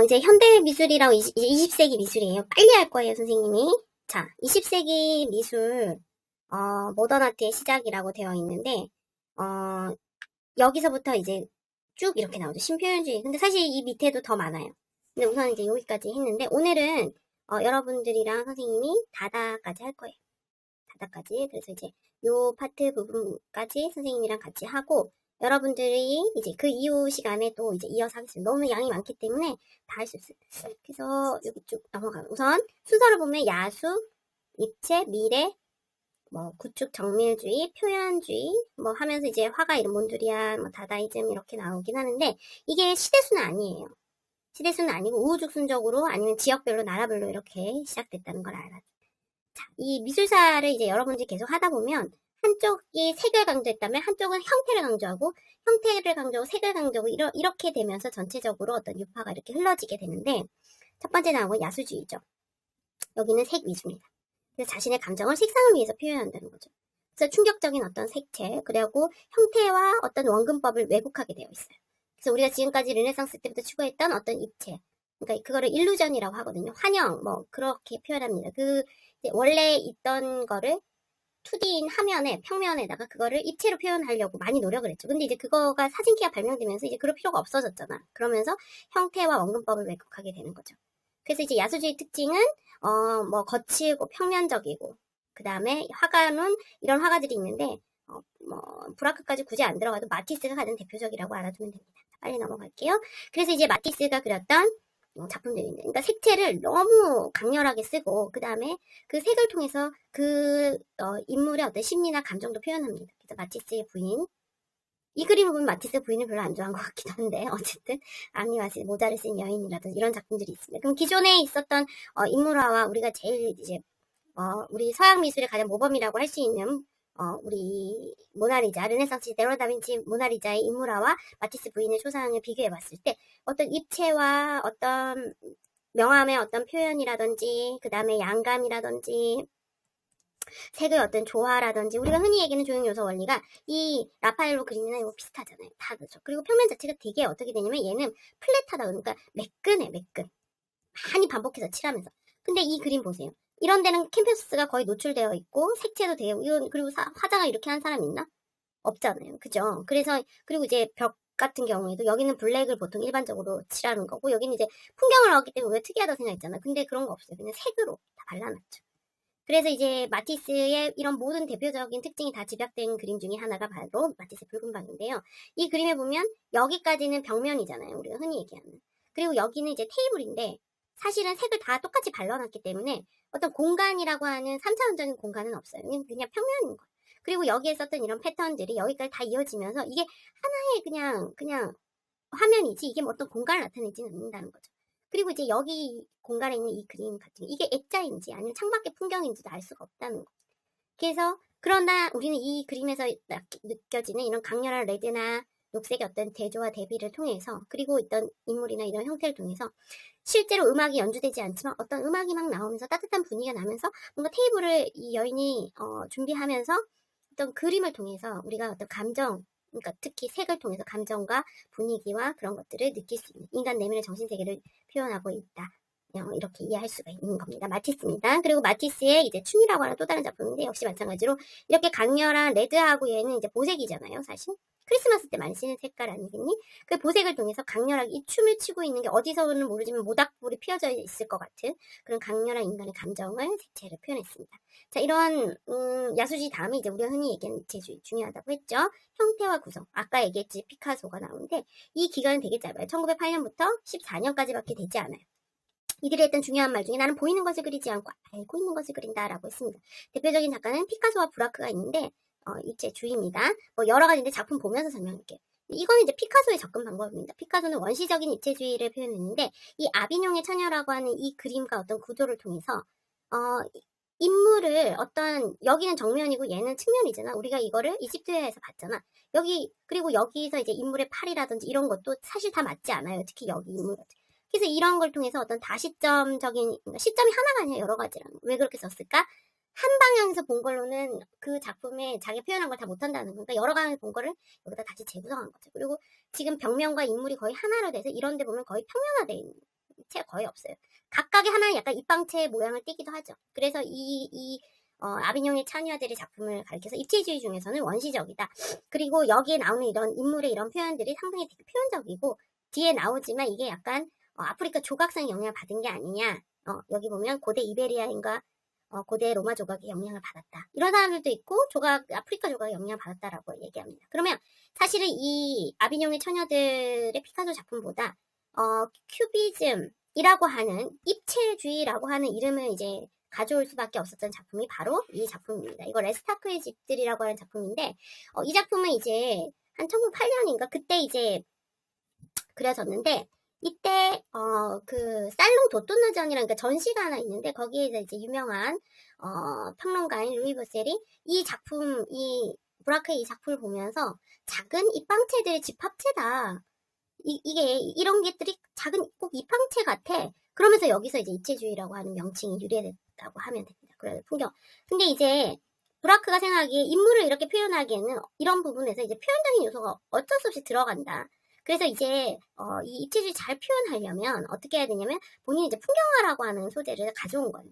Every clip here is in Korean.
이제 현대 미술이랑 20세기 미술이에요. 빨리 할 거예요, 선생님이. 자, 20세기 미술, 모던 아트의 시작이라고 되어 있는데, 여기서부터 이제 쭉 이렇게 나오죠. 신표현주의. 근데 사실 이 밑에도 더 많아요. 근데 우선 이제 여기까지 했는데, 오늘은, 여러분들이랑 선생님이 다다까지 할 거예요. 다다까지. 그래서 이제 요 파트 부분까지 선생님이랑 같이 하고, 여러분들이 이제 그 이후 시간에 또 이제 이어서 하겠습니다. 너무 양이 많기 때문에 다 할 수 있어요. 그래서 여기 쭉 넘어가요. 우선 순서를 보면 야수, 입체, 미래, 뭐 구축 정밀주의, 표현주의 뭐 하면서 이제 화가 이름 몬드리안, 뭐 다다이즘 이렇게 나오긴 하는데 이게 시대수는 아니에요. 시대수는 아니고 우후죽순적으로 아니면 지역별로 나라별로 이렇게 시작됐다는 걸 알아요. 자, 이 미술사를 이제 여러분들이 계속 하다 보면 한쪽이 색을 강조했다면 한쪽은 형태를 강조하고 형태를 강조하고 색을 강조하고 이렇게 되면서 전체적으로 어떤 유파가 이렇게 흘러지게 되는데 첫 번째 나온 건 야수주의죠. 여기는 색 위주입니다. 그래서 자신의 감정을 색상을 위해서 표현한다는 거죠. 그래서 충격적인 어떤 색채 그리고 형태와 어떤 원근법을 왜곡하게 되어 있어요. 그래서 우리가 지금까지 르네상스 때부터 추구했던 어떤 입체 그러니까 그거를 일루전이라고 하거든요. 환영 뭐 그렇게 표현합니다. 원래 있던 거를 2D인 화면에 평면에다가 그거를 입체로 표현하려고 많이 노력을 했죠. 근데 이제 그거가 사진기가 발명되면서 이제 그럴 필요가 없어졌잖아. 그러면서 형태와 원근법을 왜곡하게 되는 거죠. 그래서 이제 야수주의 특징은 뭐 거칠고 평면적이고 그 다음에 화가는 이런 화가들이 있는데 뭐 브라크까지 굳이 안 들어가도 마티스가 가장 대표적이라고 알아두면 됩니다. 빨리 넘어갈게요. 그래서 이제 마티스가 그렸던 작품들인데, 그러니까 색채를 너무 강렬하게 쓰고, 그 다음에 그 색을 통해서 인물의 어떤 심리나 감정도 표현합니다. 그래서 마티스의 부인. 이 그림을 보면 마티스 부인을 별로 안 좋아한 것 같기도 한데, 어쨌든, 암니와스, 모자를 쓴 여인이라든지 이런 작품들이 있습니다. 그럼 기존에 있었던, 인물화와 우리가 제일 이제, 우리 서양 미술의 가장 모범이라고 할 수 있는, 우리 모나리자, 르네상스 시대 레오나르도 다빈치 모나리자의 인물화와 마티스 부인의 초상을 비교해 봤을 때 어떤 입체와 어떤 명암의 어떤 표현이라든지 그 다음에 양감이라든지 색의 어떤 조화라든지 우리가 흔히 얘기하는 조형 요소 원리가 이 라파엘로 그리는 이거 비슷하잖아요. 다 그렇죠. 그리고 평면 자체가 되게 어떻게 되냐면 얘는 플랫하다 그러니까 매끈해 매끈. 많이 반복해서 칠하면서. 근데 이 그림 보세요. 이런 데는 캔버스가 거의 노출되어 있고 색채도 되고 그리고 화장을 이렇게 한 사람 있나? 없잖아요. 그죠? 그래서 그리고 이제 벽 같은 경우에도 여기는 블랙을 보통 일반적으로 칠하는 거고 여기는 이제 풍경을 넣었기 때문에 왜 특이하다고 생각했잖아. 근데 그런 거 없어요. 그냥 색으로 다 발라놨죠. 그래서 이제 마티스의 이런 모든 대표적인 특징이 다 집약된 그림 중에 하나가 바로 마티스 붉은방인데요. 이 그림에 보면 여기까지는 벽면이잖아요. 우리가 흔히 얘기하는. 그리고 여기는 이제 테이블인데 사실은 색을 다 똑같이 발라놨기 때문에 어떤 공간이라고 하는 3차원적인 공간은 없어요. 그냥 평면인 거예요. 그리고 여기에 썼던 이런 패턴들이 여기까지 다 이어지면서 이게 하나의 그냥 화면이지 이게 뭐 어떤 공간을 나타내지는 않는다는 거죠. 그리고 이제 여기 공간에 있는 이 그림 같은 이게 액자인지 아니면 창밖의 풍경인지도 알 수가 없다는 거죠. 그래서 그러나 우리는 이 그림에서 느껴지는 이런 강렬한 레드나 녹색의 어떤 대조와 대비를 통해서 그리고 있던 인물이나 이런 형태를 통해서 실제로 음악이 연주되지 않지만 어떤 음악이 막 나오면서 따뜻한 분위기가 나면서 뭔가 테이블을 이 여인이 준비하면서 어떤 그림을 통해서 우리가 어떤 감정 그러니까 특히 색을 통해서 감정과 분위기와 그런 것들을 느낄 수 있는 인간 내면의 정신세계를 표현하고 있다. 이렇게 이해할 수가 있는 겁니다. 마티스입니다. 그리고 마티스의 이제 춤이라고 하는 또 다른 작품인데 역시 마찬가지로 이렇게 강렬한 레드하고 얘는 이제 보색이잖아요. 사실 크리스마스 때 많이 쓰는 색깔 아니겠니? 그 보색을 통해서 강렬하게 이 춤을 추고 있는 게 어디서는 모르지만 모닥불이 피어져 있을 것 같은 그런 강렬한 인간의 감정을 색채를 표현했습니다. 자, 이런 야수주의 다음에 이제 우리가 흔히 얘기하는 입체주의 중요하다고 했죠. 형태와 구성. 아까 얘기했지 피카소가 나오는데 이 기간은 되게 짧아요. 1908년부터 14년까지밖에 되지 않아요. 이들이 했던 중요한 말 중에 나는 보이는 것을 그리지 않고 알고 있는 것을 그린다라고 했습니다. 대표적인 작가는 피카소와 브라크가 있는데 입체주의입니다. 뭐 여러 가지인데 작품 보면서 설명할게요. 이거는 이제 피카소의 접근 방법입니다. 피카소는 원시적인 입체주의를 표현했는데 이 아비뇽의 처녀라고 하는 이 그림과 어떤 구조를 통해서 인물을 여기는 정면이고 얘는 측면이잖아. 우리가 이거를 이집트에서 봤잖아. 그리고 여기서 이제 인물의 팔이라든지 이런 것도 사실 다 맞지 않아요. 특히 여기 인물 같은. 그래서 이런 걸 통해서 어떤 다시점적인, 그러니까 시점이 하나가 아니라 여러 가지라는 거. 왜 그렇게 썼을까? 한 방향에서 본 걸로는 그 작품에 자기 표현한 걸 다 못한다는 거니까 여러 방향에서 본 거를 여기다 다시 재구성한 거죠. 그리고 지금 벽면과 인물이 거의 하나로 돼서 이런 데 보면 거의 평면화되어 있는 채가 거의 없어요. 각각의 하나는 약간 입방체의 모양을 띠기도 하죠. 그래서 아비뇽의 차녀들의 작품을 가리켜서 입체주의 중에서는 원시적이다. 그리고 여기에 나오는 이런 인물의 이런 표현들이 상당히 되게 표현적이고 뒤에 나오지만 이게 약간 아프리카 조각상 영향을 받은 게 아니냐. 여기 보면 고대 이베리아인가 고대 로마 조각의 영향을 받았다. 이런 사람들도 있고 아프리카 조각의 영향을 받았다라고 얘기합니다. 그러면 사실은 이 아비뇽의 처녀들의 피카소 작품보다 큐비즘이라고 하는 입체주의라고 하는 이름을 이제 가져올 수밖에 없었던 작품이 바로 이 작품입니다. 이거 레스타크의 집들이라고 하는 작품인데 이 작품은 이제 한 1908년인가 그때 이제 그려졌는데 이때 그 살롱 도토너전이라는 그러니까 전시가 하나 있는데 거기에 이제 유명한 평론가인 루이 보셀이 이 브라크의 이 작품을 보면서 작은 입방체들의 집합체다. 이게 이런 것들이 작은 꼭 입방체 같아. 그러면서 여기서 이제 입체주의라고 하는 명칭이 유래됐다고 하면 됩니다. 그래 풍경. 근데 이제 브라크가 생각하기에 인물을 이렇게 표현하기에는 이런 부분에서 이제 표현적인 요소가 어쩔 수 없이 들어간다. 그래서 이제 이 입체주의 잘 표현하려면 어떻게 해야 되냐면 본인이 이제 풍경화라고 하는 소재를 가져온 거예요.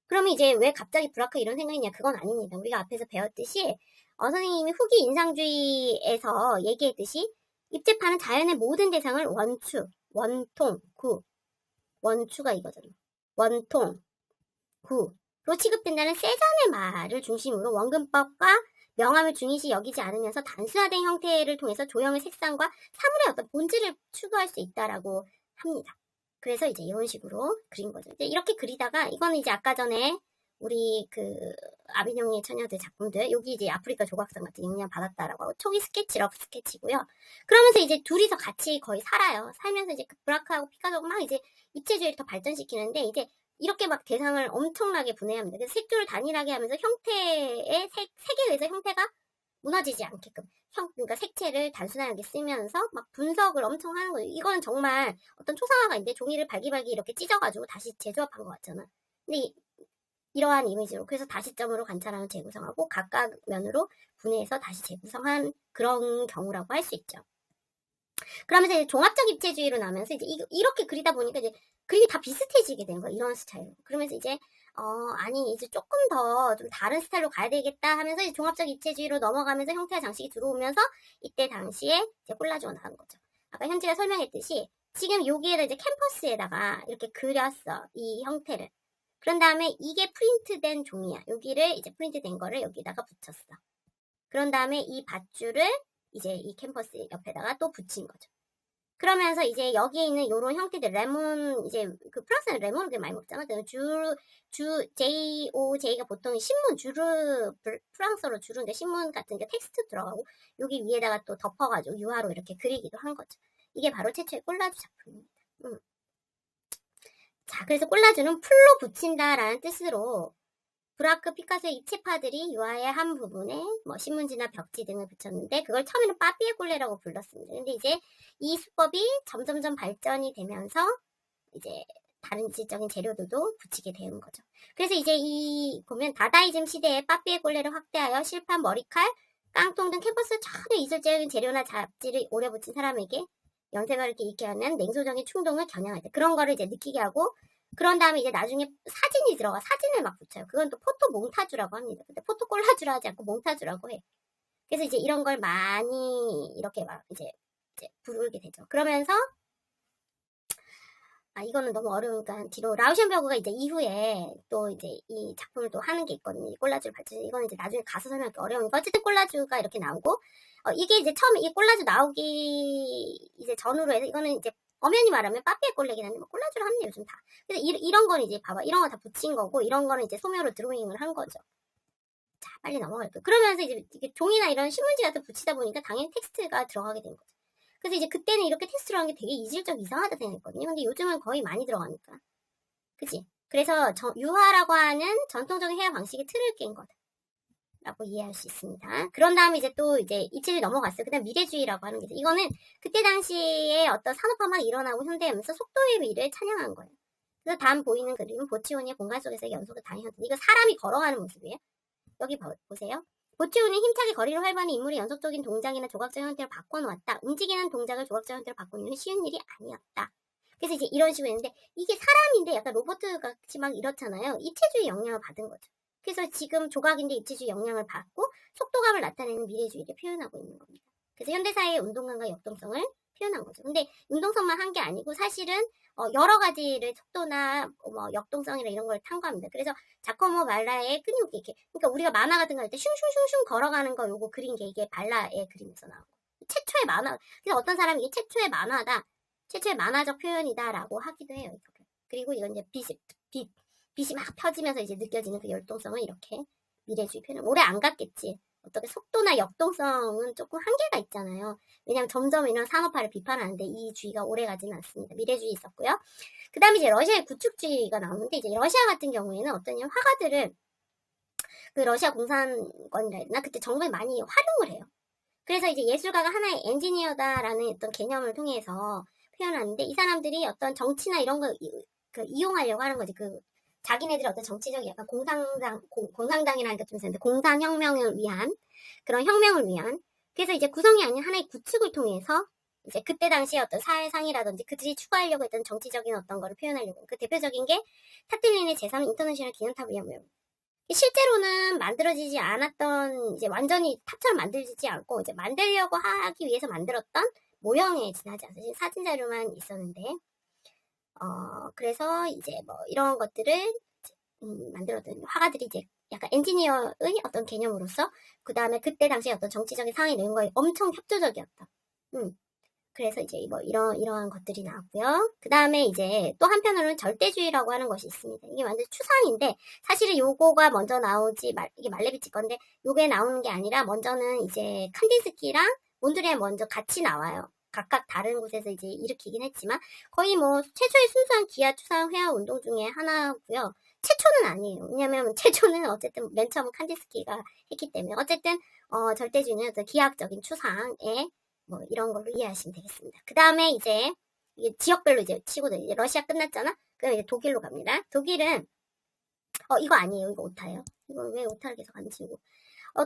그러면 이제 왜 갑자기 브라크 이런 생각이냐? 그건 아닙니다. 우리가 앞에서 배웠듯이 선생님이 후기 인상주의에서 얘기했듯이 입체파는 자연의 모든 대상을 원추, 원통, 구, 원추가 이거잖아요. 원통, 구로 취급된다는 세잔의 말을 중심으로 원근법과 명암을 중요시 여기지 않으면서 단순화된 형태를 통해서 조형의 색상과 사물의 어떤 본질을 추구할 수 있다라고 합니다. 그래서 이제 이런 식으로 그린 거죠. 이제 이렇게 그리다가 이거는 이제 아까 전에 우리 그 아비뇽의 처녀들 작품들 여기 이제 아프리카 조각상 같은 영향 받았다라고 하고 초기 스케치, 러프 스케치고요. 그러면서 이제 둘이서 같이 거의 살아요. 살면서 이제 그 브라크하고 피카소가 막 이제 입체주의를 더 발전시키는데 이제 이렇게 막 대상을 엄청나게 분해합니다. 그래서 색조를 단일하게 하면서 형태의 색에 의해서 형태가 무너지지 않게끔 그러니까 색채를 단순하게 쓰면서 막 분석을 엄청 하는 거예요. 이거는 정말 어떤 초상화가 있는데 종이를 발기발기 이렇게 찢어가지고 다시 재조합한 것 같잖아. 근데 이러한 이미지로 그래서 다시점으로 관찰하는 재구성하고 각각 면으로 분해해서 다시 재구성한 그런 경우라고 할 수 있죠. 그러면서 이제 종합적 입체주의로 나면서 이제 이렇게 그리다 보니까 이제 그림이 다 비슷해지게 된 거야. 이런 스타일로. 그러면서 이제 아니 이제 조금 더 좀 다른 스타일로 가야 되겠다 하면서 이제 종합적 입체주의로 넘어가면서 형태와 장식이 들어오면서 이때 당시에 이제 콜라주가 나온 거죠. 아까 현지가 설명했듯이 지금 여기에다 이제 캔버스에다가 이렇게 그렸어. 이 형태를. 그런 다음에 이게 프린트된 종이야. 여기를 이제 프린트된 거를 여기다가 붙였어. 그런 다음에 이 밧줄을 이제 이 캔버스 옆에다가 또 붙인 거죠. 그러면서 이제 여기에 있는 요런 형태들, 레몬, 이제 그 프랑스는 레몬을 많이 먹잖아. JOJ가 보통 신문, 프랑스어로 주르인데 신문 같은 게 텍스트 들어가고 여기 위에다가 또 덮어가지고 유화로 이렇게 그리기도 한 거죠. 이게 바로 최초의 콜라주 작품입니다. 자, 그래서 콜라주는 풀로 붙인다라는 뜻으로 브라크, 피카소의 입체파들이 유화의 한 부분에 뭐 신문지나 벽지 등을 붙였는데 그걸 처음에는 빠삐에꼴레라고 불렀습니다. 근데 이제 이 수법이 점점점 발전이 되면서 이제 다른 지적인 재료들도 붙이게 되는 거죠. 그래서 이제 보면 다다이즘 시대에 빠삐에꼴레를 확대하여 실판, 머리칼, 깡통 등 캔버스 전혀 이술적인 재료나 잡지를 오래 붙인 사람에게 연세가 이렇게 있게 하는 냉소적인 충동을 겨냥할 때 그런 거를 이제 느끼게 하고 그런 다음에 이제 나중에 사진이 들어가 사진을 막 붙여요. 그건 또 포토 몽타주라고 합니다. 근데 포토 콜라주라 하지 않고 몽타주라고 해. 그래서 이제 이런 걸 많이 이렇게 막 이제 부르게 되죠. 그러면서 이거는 너무 어려우니까 뒤로 라우셴버그가 이제 이후에 또 이제 이 작품을 또 하는 게 있거든요. 이 콜라주를 발전. 이거는 이제 나중에 가서 설명하기 어려우니까 어쨌든 콜라주가 이렇게 나오고 이게 이제 처음에 이 콜라주 나오기 이제 전후로 해서 이거는 이제 엄연히 말하면 빠삐에 꼴레긴 한데 뭐 콜라주를 하는 요즘 다. 그래서 이런 건 이제 봐봐 이런 거 다 붙인 거고 이런 거는 이제 소묘로 드로잉을 한 거죠. 자 빨리 넘어갈게요. 그러면서 이제 이게 종이나 이런 신문지 같은 거 붙이다 보니까 당연히 텍스트가 들어가게 된 거죠. 그래서 이제 그때는 이렇게 텍스트로 하는 게 되게 이질적 이상하다 생각했거든요. 근데 요즘은 거의 많이 들어가니까. 그치? 그래서 유화라고 하는 전통적인 해야 방식의 틀을 깬 거다. 라고 이해할 수 있습니다. 그런 다음에 이제 또 이제 이치를 넘어갔어요. 그 다음 미래주의라고 하는 게 이거는 그때 당시에 어떤 산업화만 일어나고 현대하면서 속도의 미를 찬양한 거예요. 그래서 다음 보이는 그림은 보치온이 공간 속에서 연속으로 다니는 이거 사람이 걸어가는 모습이에요. 여기 보세요. 보치온이 힘차게 거리를 활보하는 인물이 연속적인 동작이나 조각적 형태로 바꿔놓았다. 움직이는 동작을 조각적 형태로 바꾸는 건 쉬운 일이 아니었다. 그래서 이제 이런 식으로 했는데 이게 사람인데 약간 로봇 같이 막 이렇잖아요. 입체주의 영향을 받은 거죠. 그래서 지금 조각인데 입체주의 영향을 받고 속도감을 나타내는 미래주의를 표현하고 있는 겁니다. 그래서 현대사회의 운동감과 역동성을 표현한 거죠. 근데 운동성만 한 게 아니고 사실은 여러 가지를 속도나 뭐 역동성이나 이런 걸 탐구합니다. 그래서 자코모 발라의 끊임없게 이렇게 그러니까 우리가 만화 같은 거 할 때 슝슝슝슝 걸어가는 거 요거 그린 게 이게 발라의 그림에서 나온 거. 최초의 만화. 그래서 어떤 사람이 이게 최초의 만화다. 최초의 만화적 표현이다라고 하기도 해요. 그리고 이건 이제 빛이 막 펴지면서 이제 느껴지는 그 열동성을 이렇게 미래주의 표현. 오래 안 갔겠지. 어떻게 속도나 역동성은 조금 한계가 있잖아요. 왜냐하면 점점 이런 산업화를 비판하는데 이 주의가 오래 가지는 않습니다. 미래주의 있었고요. 그 다음에 이제 러시아의 구축주의가 나오는데 이제 러시아 같은 경우에는 어떠냐면 화가들을 그 러시아 공산권이라 했나 그때 정말 많이 활용을 해요. 그래서 이제 예술가가 하나의 엔지니어다라는 어떤 개념을 통해서 표현하는데 이 사람들이 어떤 정치나 이런 거 이용하려고 하는 거지. 자기네들의 어떤 정치적 약간 공산당이라는 게 좀 있었는데 공산혁명을 위한 그런 혁명을 위한 그래서 이제 구성이 아닌 하나의 구축을 통해서 이제 그때 당시에 어떤 사회상이라든지 그들이 추구하려고 했던 정치적인 어떤 거를 표현하려고 그 대표적인 게 타틀린의 제3 인터내셔널 기념탑이었고요. 실제로는 만들어지지 않았던 이제 완전히 탑처럼 만들지 않고 이제 만들려고 하기 위해서 만들었던 모형에 지나지 않아서 사진 자료만 있었는데 그래서 이제 뭐 이런 것들을 만들었던 화가들이 이제 약간 엔지니어의 어떤 개념으로서 그 다음에 그때 당시에 어떤 정치적인 상황이 내는 거에 엄청 협조적이었다. 그래서 이제 뭐 이러한 것들이 나왔고요. 그 다음에 이제 또 한편으로는 절대주의라고 하는 것이 있습니다. 이게 완전 추상인데 사실은 요거가 먼저 나오지 이게 말레비치 건데 요게 나오는 게 아니라 먼저는 이제 칸디스키랑 몬드리안 먼저 같이 나와요. 각각 다른 곳에서 이제 일으키긴 했지만 거의 뭐 최초의 순수한 기하 추상 회화 운동 중에 하나고요. 최초는 아니에요. 왜냐면 최초는 어쨌든 맨 처음 칸디스키가 했기 때문에 어쨌든 절대주의는 어떤 기하학적인 추상에 뭐 이런 걸로 이해하시면 되겠습니다. 그 다음에 이제 이게 지역별로 이제 치고들 이제 러시아 끝났잖아. 그럼 이제 독일로 갑니다. 독일은 이거 아니에요. 이거 오타예요. 이거 왜 오타를 계속 안 치고?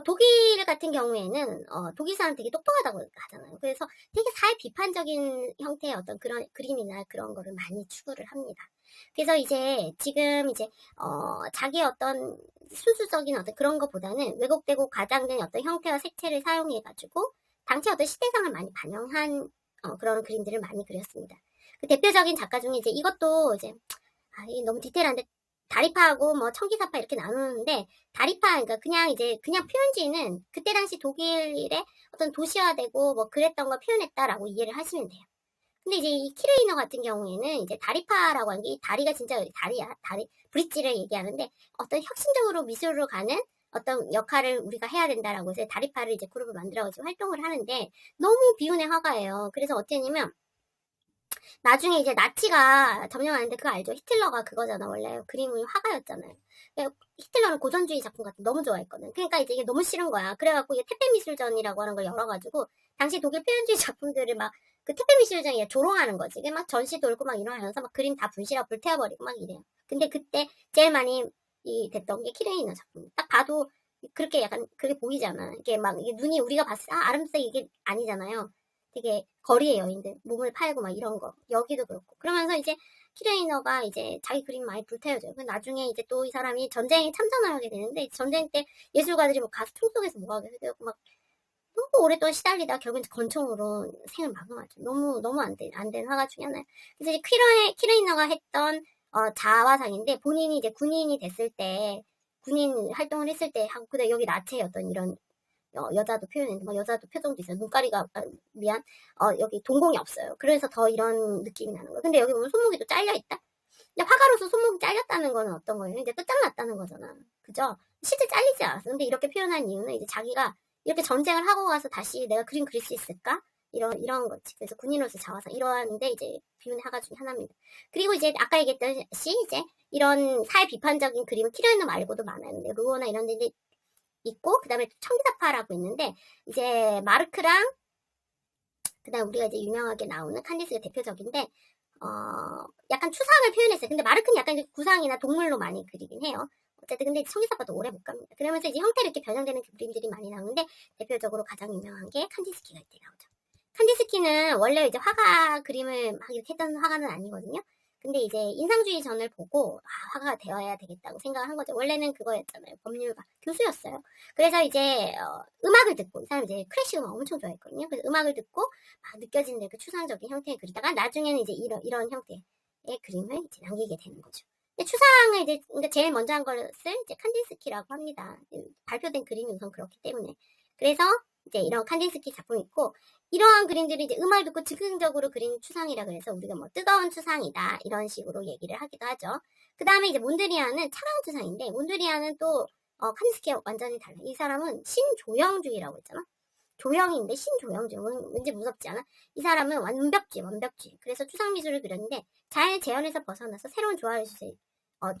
독일 같은 경우에는 독일 사람 되게 똑똑하다고 하잖아요. 그래서 되게 사회 비판적인 형태의 어떤 그런 그림이나 그런 거를 많이 추구를 합니다. 그래서 이제 지금 이제 자기의 어떤 순수적인 어떤 그런 것보다는 왜곡되고 과장된 어떤 형태와 색채를 사용해가지고 당시 어떤 시대상을 많이 반영한 그런 그림들을 많이 그렸습니다. 그 대표적인 작가 중에 이제 이것도 이제 이게 너무 디테일한데 다리파하고 뭐 청기사파 이렇게 나누는데 다리파 그러니까 그냥 표현지는 그때 당시 독일의 어떤 도시화되고 뭐 그랬던 걸 표현했다라고 이해를 하시면 돼요. 근데 이제 이 키르이너 같은 경우에는 이제 다리파라고 하는 게 이 다리가 진짜 다리야. 브릿지를 얘기하는데 어떤 혁신적으로 미술로 가는 어떤 역할을 우리가 해야 된다라고 해서 다리파를 이제 그룹을 만들어가지고 활동을 하는데 너무 비운의 화가예요. 그래서 어쩌냐면 나중에 이제 나치가 점령하는데 그거 알죠? 히틀러가 그거잖아. 원래 그림의 화가였잖아요. 히틀러는 고전주의 작품 같은 거 너무 좋아했거든. 그러니까 이제 이게 너무 싫은 거야. 그래갖고 이게 택배미술전이라고 하는 걸 열어가지고 당시 독일 표현주의 작품들을 막 그 택배미술전에 조롱하는 거지. 이게 막 전시 돌고 막 이러면서 막 그림 다 분실하고 불태워버리고 막 이래요. 근데 그때 제일 많이 됐던 게 키르이너 작품. 딱 봐도 그렇게 약간 그게 보이잖아. 이게 막 이게 눈이 우리가 봤을 때 아름답다 이게 아니잖아요. 되게 거리의 여인들 몸을 팔고 막 이런 거 여기도 그렇고 그러면서 이제 키레이너가 이제 자기 그림 많이 불태워져요. 나중에 이제 또 이 사람이 전쟁에 참전을 하게 되는데 전쟁 때 예술가들이 뭐 가서 총 속에서 뭐 하게 되고 막 너무 오랫동안 시달리다 결국엔 권총으로 생을 마감하죠. 너무 안 된 화가 중에 하나예요. 그래서 이제 키레이너가 했던 자화상인데 본인이 이제 군인이 됐을 때 군인 활동을 했을 때 하고 그다음 여기 나체의 어떤 이런 여자도 표현했는데 뭐 여자도 표정도 있어요. 눈가리가 미안 여기 동공이 없어요. 그래서 더 이런 느낌이 나는 거예요. 근데 여기 보면 손목이 또 잘려있다? 근데 화가로서 손목이 잘렸다는 거는 어떤 거예요? 이제 끝장났다는 거잖아. 그죠? 실제 잘리지 않았어. 근데 이렇게 표현한 이유는 이제 자기가 이렇게 전쟁을 하고 가서 다시 내가 그림 그릴 수 있을까? 이런 거지. 그래서 군인으로서 자화상 이러한데 이제 비운의 화가 중에 하나입니다. 그리고 이제 아까 얘기했듯이 이제 이런 사회 비판적인 그림은 키르이너 말고도 많아요. 근데 루오나 이런 데 있고 그다음에 청기사파라고 있는데 이제 마르크랑 그다음 우리가 이제 유명하게 나오는 칸디스가 대표적인데 약간 추상을 표현했어요. 근데 마르크는 약간 구상이나 동물로 많이 그리긴 해요. 어쨌든 근데 성기사파도 오래 못 갑니다. 그러면서 이제 형태를 이렇게 변형되는 그림들이 많이 나오는데 대표적으로 가장 유명한 게 칸디스키가 이때 나오죠. 칸디스키는 원래 이제 화가 그림을 막 이렇게 했던 화가는 아니거든요. 근데 이제 인상주의 전을 보고 화가가 되어야 되겠다고 생각을 한 거죠. 원래는 그거였잖아요. 법률가 교수였어요. 그래서 이제 음악을 듣고 이 사람이 이제 클래식 음악 엄청 좋아했거든요. 그래서 음악을 듣고 막 느껴지는 그 추상적인 형태를 그리다가 나중에는 이제 이런 형태의 그림을 이제 남기게 되는 거죠. 근데 추상을 이제 그러니까 제일 먼저 한 것을 이제 칸디스키라고 합니다. 발표된 그림이 우선 그렇기 때문에. 그래서 이제 이런 칸디스키 작품이 있고 이러한 그림들이 이제 음악을 듣고 즉흥적으로 그린 추상이라 그래서 우리가 뭐 뜨거운 추상이다 이런 식으로 얘기를 하기도 하죠. 그 다음에 이제 몬드리안은 차가운 추상인데 몬드리안은 또 칸디스키와 완전히 달라요. 이 사람은 신조형주의라고 했잖아. 조형인데 신조형주의. 왠지 무섭지 않아? 이 사람은 완벽주의. 그래서 추상미술을 그렸는데 잘 재현에서 벗어나서 새로운 조화를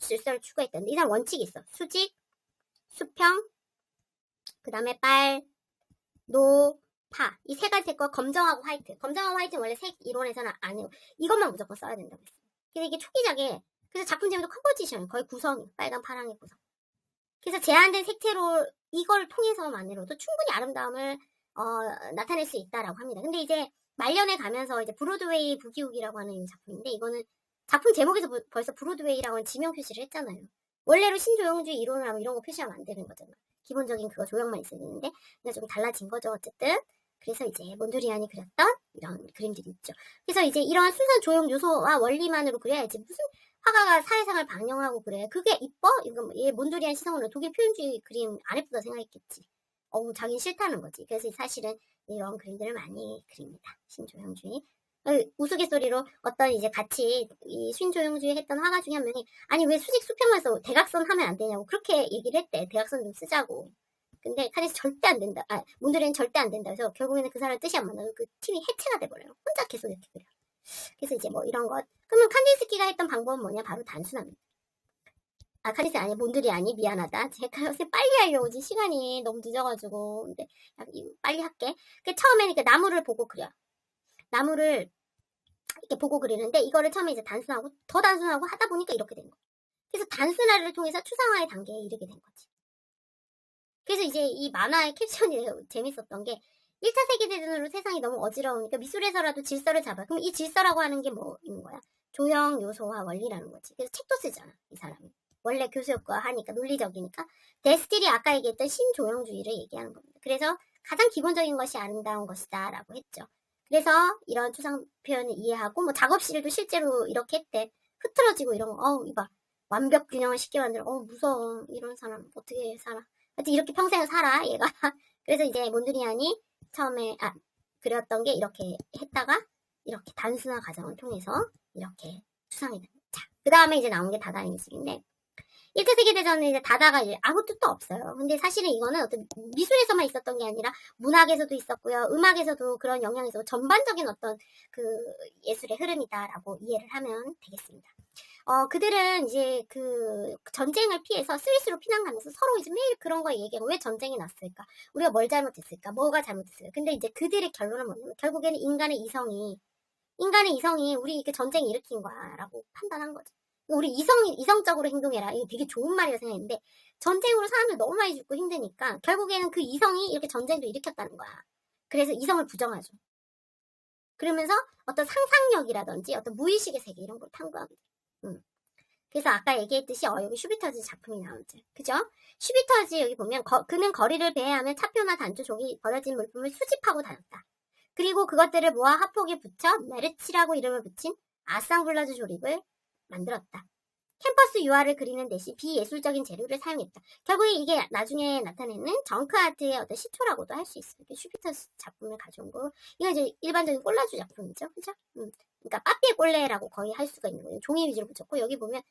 질서를 추구했다는데 이 사람 원칙이 있어. 수직, 수평, 그 다음에 빨, 노, 파. 이 세 가지 색과 검정하고 화이트. 검정하고 화이트는 원래 색 이론에서는 안 해요. 이것만 무조건 써야 된다고 했어요. 근데 이게 초기작에 그래서 작품 제목도 컴포지션 거의 구성이 빨간 파랑의 구성. 그래서 제한된 색채로 이걸 통해서만으로도 충분히 아름다움을 나타낼 수 있다라고 합니다. 근데 이제 말년에 가면서 이제 브로드웨이 부기욱이라고 하는 작품인데 이거는 작품 제목에서 벌써 브로드웨이라고 하는 지명 표시를 했잖아요. 원래로 신조형주의 이론을 하면 이런 거 표시하면 안 되는 거잖아. 기본적인 그거 조형만 있어야 되는데 그냥 좀 달라진 거죠. 어쨌든 그래서 이제 몬드리안이 그렸던 이런 그림들이 있죠. 그래서 이제 이러한 순수한 조형 요소와 원리만으로 그려야지 무슨 화가가 사회상을 방영하고 그래. 그게 이뻐? 이거 얘 몬드리안 시선으로 독일 표현주의 그림 안 예쁘다 생각했겠지. 자긴 싫다는 거지. 그래서 사실은 이런 그림들을 많이 그립니다. 신조형주의. 우스갯소리로 어떤 이제 같이 이 신조형주의 했던 화가 중에 한 명이 아니 왜 수직 수평을 써 대각선 하면 안 되냐고 그렇게 얘기를 했대. 대각선 좀 쓰자고. 근데 칸디스 절대 안 된다. 몬드리안 절대 안 된다. 그래서 결국에는 그 사람 뜻이 안 맞아. 그 팀이 해체가 돼버려요. 혼자 계속 이렇게 그려. 그래서 이제 뭐 이런 것. 그러면 칸디스키가 했던 방법은 뭐냐? 바로 단순합니다. 칸디스 아니 몬드리안이 미안하다. 제가 요새 빨리 하려고 지금 시간이 너무 늦어가지고 근데 빨리 할게. 처음에는 이렇게 나무를 보고 그려. 나무를 이렇게 보고 그리는데 이거를 처음에 이제 단순하고 더 단순하고 하다 보니까 이렇게 된 거야. 그래서 단순화를 통해서 추상화의 단계에 이르게 된 거지. 그래서 이제 이 만화의 캡션이 재밌었던 게 1차 세계대전으로 세상이 너무 어지러우니까 미술에서라도 질서를 잡아. 그럼 이 질서라고 하는 게 뭐인 거야? 조형, 요소와 원리라는 거지. 그래서 책도 쓰잖아, 이 사람이. 원래 교수였고 하니까 논리적이니까 데스틸이 아까 얘기했던 신조형주의를 얘기하는 겁니다. 그래서 가장 기본적인 것이 아름다운 것이다 라고 했죠. 그래서 이런 추상 표현을 이해하고 뭐 작업실도 실제로 이렇게 했대. 흐트러지고 이런 거 이봐 완벽 균형을 쉽게 만들어 무서워 이런 사람 어떻게 살아. 하여튼 이렇게 평생을 살아 얘가. 그래서 이제 몬드리안이 처음에 그렸던 게 이렇게 했다가 이렇게 단순화 과정을 통해서 이렇게 추상이 됩니다. 그 다음에 이제 나온 게 다다 미술인데 1차 세계대전은 이제 다다가 이제 아무 뜻도 없어요. 근데 사실은 이거는 어떤 미술에서만 있었던 게 아니라 문학에서도 있었고요. 음악에서도 그런 영향이 있었고 전반적인 어떤 그 예술의 흐름이다라고 이해를 하면 되겠습니다. 그들은 이제 그 전쟁을 피해서 스위스로 피난 가면서 서로 이제 매일 그런 거 얘기하고 왜 전쟁이 났을까? 우리가 뭘 잘못했을까? 뭐가 잘못했을까? 근데 이제 그들의 결론은 뭐냐면 결국에는 인간의 이성이 우리 이렇게 전쟁 일으킨 거야라고 판단한 거죠. 우리 이성적으로 행동해라. 이게 되게 좋은 말이라 생각했는데 전쟁으로 사람들 너무 많이 죽고 힘드니까 결국에는 그 이성이 이렇게 전쟁도 일으켰다는 거야. 그래서 이성을 부정하죠. 그러면서 어떤 상상력이라든지 어떤 무의식의 세계 이런 걸 탐구하게 돼요. 그래서 아까 얘기했듯이 여기 슈비터즈 작품이 나오죠. 그죠? 슈비터즈 여기 보면 그는 거리를 배회하며 차표나 단추, 종이, 버려진 물품을 수집하고 다녔다. 그리고 그것들을 모아 화폭에 붙여 메르치라고 이름을 붙인 아상블라주 조립을 만들었다. 캠퍼스 유화를 그리는 대신 비예술적인 재료를 사용했다. 결국에 이게 나중에 나타내는 정크아트의 어떤 시초라고도 할 수 있어요. 슈피터스 작품을 가져온 거. 이건 이제 일반적인 꼴라주 작품이죠. 그죠? 그러니까 빠삐에 꼴레라고 거의 할 수가 있는 거예요. 종이 위주로 붙였고 여기 보면